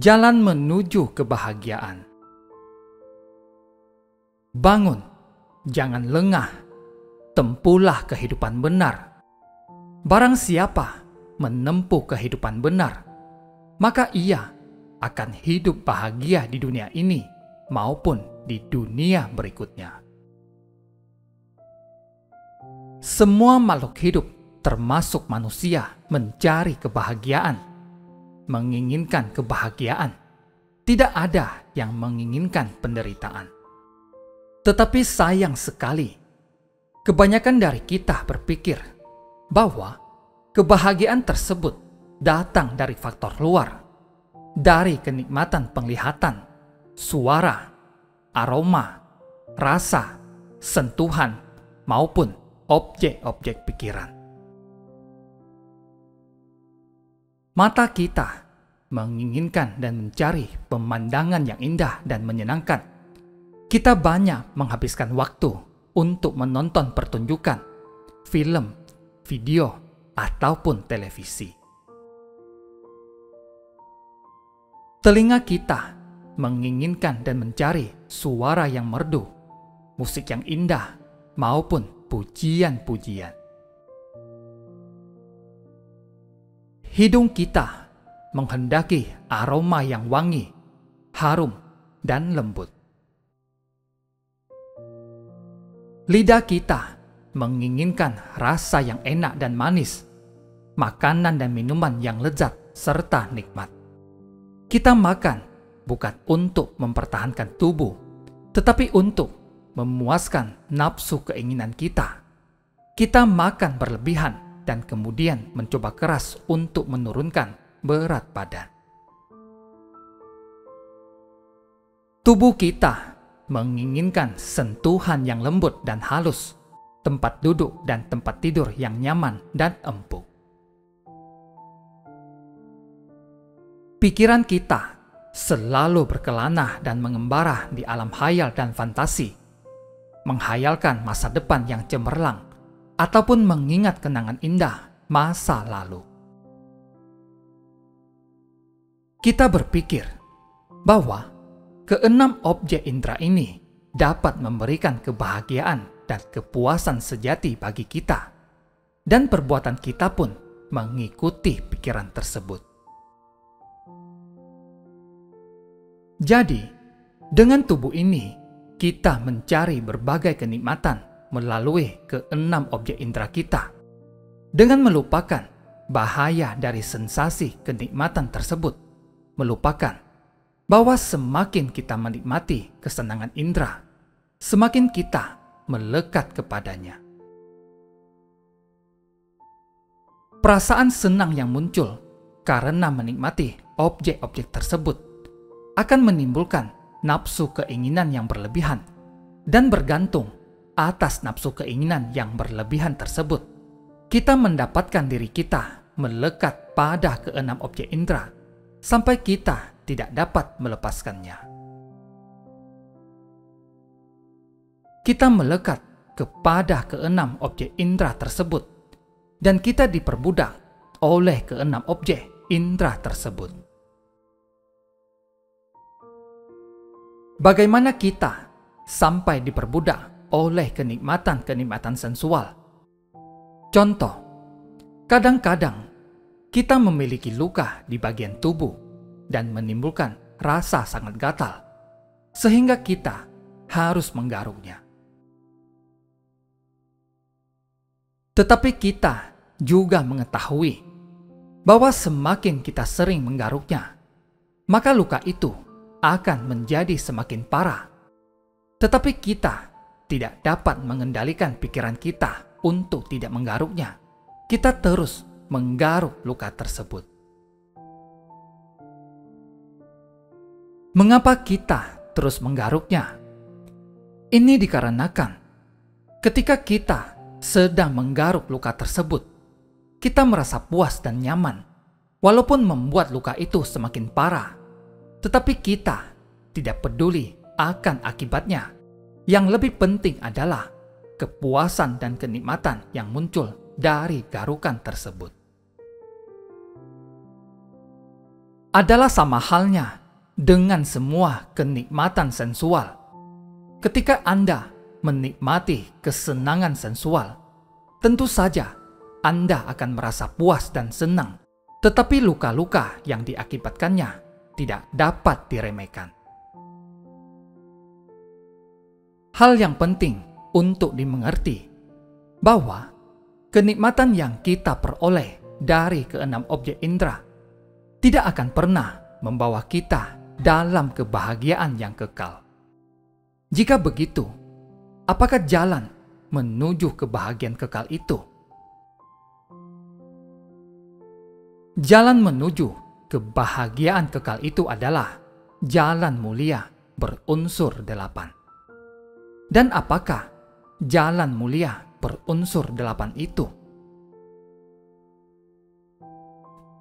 Jalan menuju kebahagiaan. Bangun, jangan lengah, tempuhlah kehidupan benar. Barang siapa menempuh kehidupan benar, maka ia akan hidup bahagia di dunia ini maupun di dunia berikutnya. Semua makhluk hidup, termasuk manusia, mencari kebahagiaan, menginginkan kebahagiaan. Tidak ada yang menginginkan penderitaan. Tetapi sayang sekali, kebanyakan dari kita berpikir bahwa kebahagiaan tersebut datang dari faktor luar, dari kenikmatan penglihatan, suara, aroma, rasa, sentuhan, maupun objek-objek pikiran. Mata kita menginginkan dan mencari pemandangan yang indah dan menyenangkan. Kita banyak menghabiskan waktu untuk menonton pertunjukan, film, video, ataupun televisi. Telinga kita menginginkan dan mencari suara yang merdu, musik yang indah, maupun pujian-pujian. Hidung kita menghendaki aroma yang wangi, harum, dan lembut. Lidah kita menginginkan rasa yang enak dan manis, makanan dan minuman yang lezat serta nikmat. Kita makan bukan untuk mempertahankan tubuh, tetapi untuk memuaskan nafsu keinginan kita. Kita makan berlebihan dan kemudian mencoba keras untuk menurunkan berat badan. Tubuh kita menginginkan sentuhan yang lembut dan halus, tempat duduk dan tempat tidur yang nyaman dan empuk. Pikiran kita selalu berkelana dan mengembara di alam khayal dan fantasi, menghayalkan masa depan yang cemerlang, ataupun mengingat kenangan indah masa lalu. Kita berpikir bahwa keenam objek indera ini dapat memberikan kebahagiaan dan kepuasan sejati bagi kita, dan perbuatan kita pun mengikuti pikiran tersebut. Jadi, dengan tubuh ini, kita mencari berbagai kenikmatan melalui keenam objek indera kita, dengan melupakan bahaya dari sensasi kenikmatan tersebut, melupakan bahwa semakin kita menikmati kesenangan indera, semakin kita melekat kepadanya. Perasaan senang yang muncul karena menikmati objek-objek tersebut akan menimbulkan nafsu keinginan yang berlebihan, dan bergantung atas nafsu keinginan yang berlebihan tersebut, kita mendapatkan diri kita melekat pada keenam objek indera sampai kita tidak dapat melepaskannya. Kita melekat kepada keenam objek indera tersebut, dan kita diperbudak oleh keenam objek indera tersebut. Bagaimana kita sampai diperbudak oleh kenikmatan-kenikmatan sensual? Contoh, kadang-kadang kita memiliki luka di bagian tubuh dan menimbulkan rasa sangat gatal, sehingga kita harus menggaruknya. Tetapi kita juga mengetahui bahwa semakin kita sering menggaruknya, maka luka itu akan menjadi semakin parah. Tetapi kita tidak dapat mengendalikan pikiran kita untuk tidak menggaruknya. Kita terus menggaruk luka tersebut. Mengapa kita terus menggaruknya? Ini dikarenakan ketika kita sedang menggaruk luka tersebut, kita merasa puas dan nyaman, walaupun membuat luka itu semakin parah. Tetapi kita tidak peduli akan akibatnya. Yang lebih penting adalah kepuasan dan kenikmatan yang muncul dari garukan tersebut. adalah sama halnya dengan semua kenikmatan sensual. Ketika Anda menikmati kesenangan sensual, tentu saja Anda akan merasa puas dan senang, tetapi luka-luka yang diakibatkannya tidak dapat diremehkan. Hal yang penting untuk dimengerti bahwa kenikmatan yang kita peroleh dari keenam objek indera tidak akan pernah membawa kita dalam kebahagiaan yang kekal. Jika begitu, apakah jalan menuju kebahagiaan kekal itu? Jalan menuju kebahagiaan kekal itu adalah jalan mulia berunsur 8. Dan apakah jalan mulia berunsur 8 itu?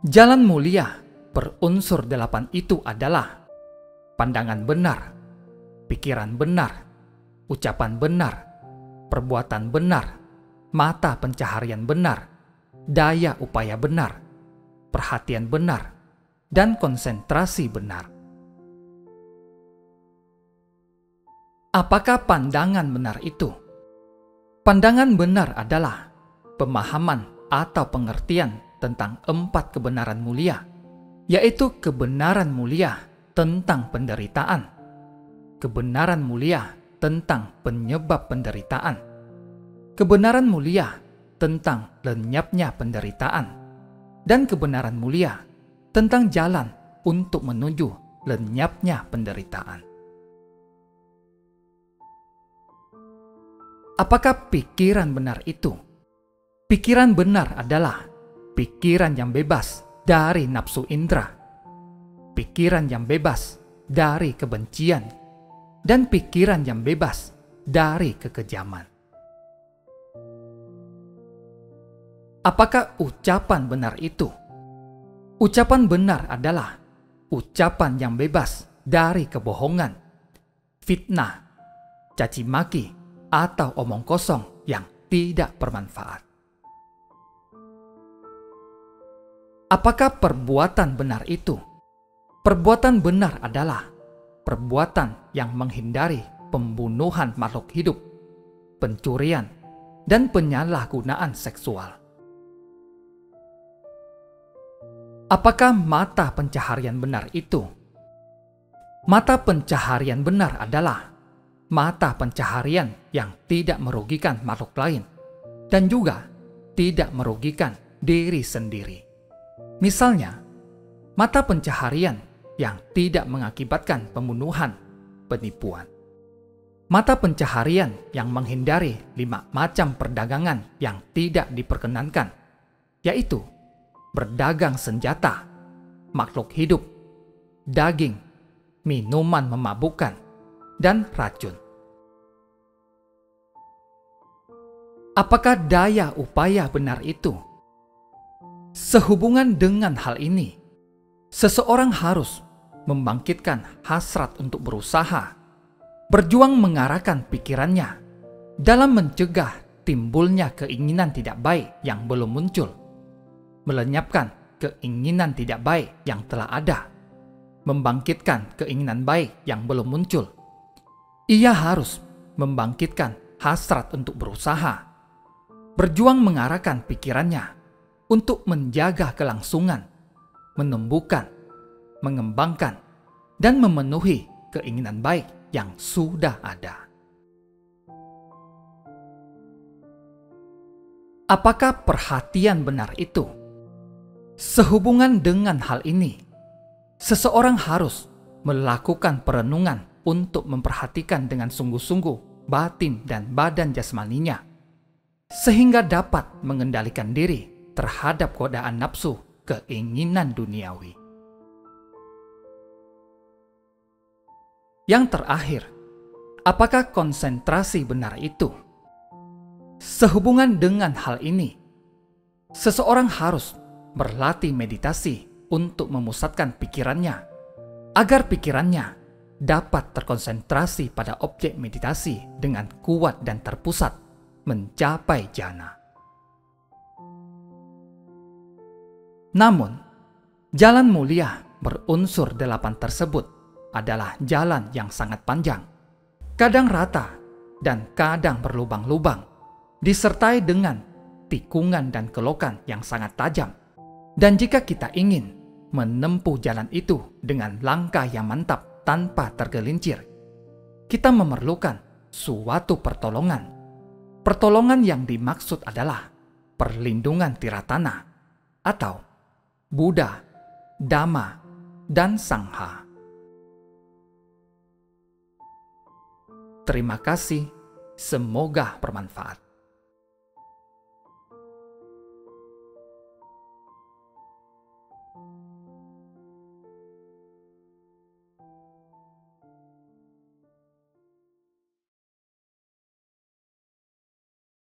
Jalan mulia berunsur 8 itu adalah pandangan benar, pikiran benar, ucapan benar, perbuatan benar, mata pencaharian benar, daya upaya benar, perhatian benar, dan konsentrasi benar. Apakah pandangan benar itu? Pandangan benar adalah pemahaman atau pengertian tentang 4 kebenaran mulia, yaitu kebenaran mulia tentang penderitaan, kebenaran mulia tentang penyebab penderitaan, kebenaran mulia tentang lenyapnya penderitaan, dan kebenaran mulia tentang jalan untuk menuju lenyapnya penderitaan. Apakah pikiran benar itu? Pikiran benar adalah pikiran yang bebas dari nafsu indera, pikiran yang bebas dari kebencian, dan pikiran yang bebas dari kekejaman. Apakah ucapan benar itu? Ucapan benar adalah ucapan yang bebas dari kebohongan, fitnah, caci maki, atau omong kosong yang tidak bermanfaat. Apakah perbuatan benar itu? Perbuatan benar adalah perbuatan yang menghindari pembunuhan makhluk hidup, pencurian, dan penyalahgunaan seksual. Apakah mata pencaharian benar itu? Mata pencaharian benar adalah mata pencaharian yang tidak merugikan makhluk lain dan juga tidak merugikan diri sendiri. Misalnya, mata pencaharian yang tidak mengakibatkan pembunuhan, penipuan. Mata pencaharian yang menghindari 5 macam perdagangan yang tidak diperkenankan, yaitu berdagang senjata, makhluk hidup, daging, minuman memabukkan, dan racun. Apakah daya upaya benar itu? Sehubungan dengan hal ini, seseorang harus membangkitkan hasrat untuk berusaha, berjuang mengarahkan pikirannya dalam mencegah timbulnya keinginan tidak baik yang belum muncul, melenyapkan keinginan tidak baik yang telah ada, membangkitkan keinginan baik yang belum muncul. Ia harus membangkitkan hasrat untuk berusaha, berjuang mengarahkan pikirannya untuk menjaga kelangsungan, menumbuhkan, mengembangkan, dan memenuhi keinginan baik yang sudah ada. Apakah perhatian benar itu? Sehubungan dengan hal ini, seseorang harus melakukan perenungan untuk memperhatikan dengan sungguh-sungguh batin dan badan jasmaninya, sehingga dapat mengendalikan diri terhadap godaan nafsu keinginan duniawi. Yang terakhir, apakah konsentrasi benar itu? Sehubungan dengan hal ini, seseorang harus berlatih meditasi untuk memusatkan pikirannya, agar pikirannya dapat terkonsentrasi pada objek meditasi dengan kuat dan terpusat mencapai jana. Namun, jalan mulia berunsur 8 tersebut adalah jalan yang sangat panjang, kadang rata dan kadang berlubang-lubang, disertai dengan tikungan dan kelokan yang sangat tajam. Dan jika kita ingin menempuh jalan itu dengan langkah yang mantap tanpa tergelincir, kita memerlukan suatu pertolongan. Pertolongan yang dimaksud adalah perlindungan Tiratana atau Buddha, Dhamma, dan Sangha. Terima kasih, semoga bermanfaat.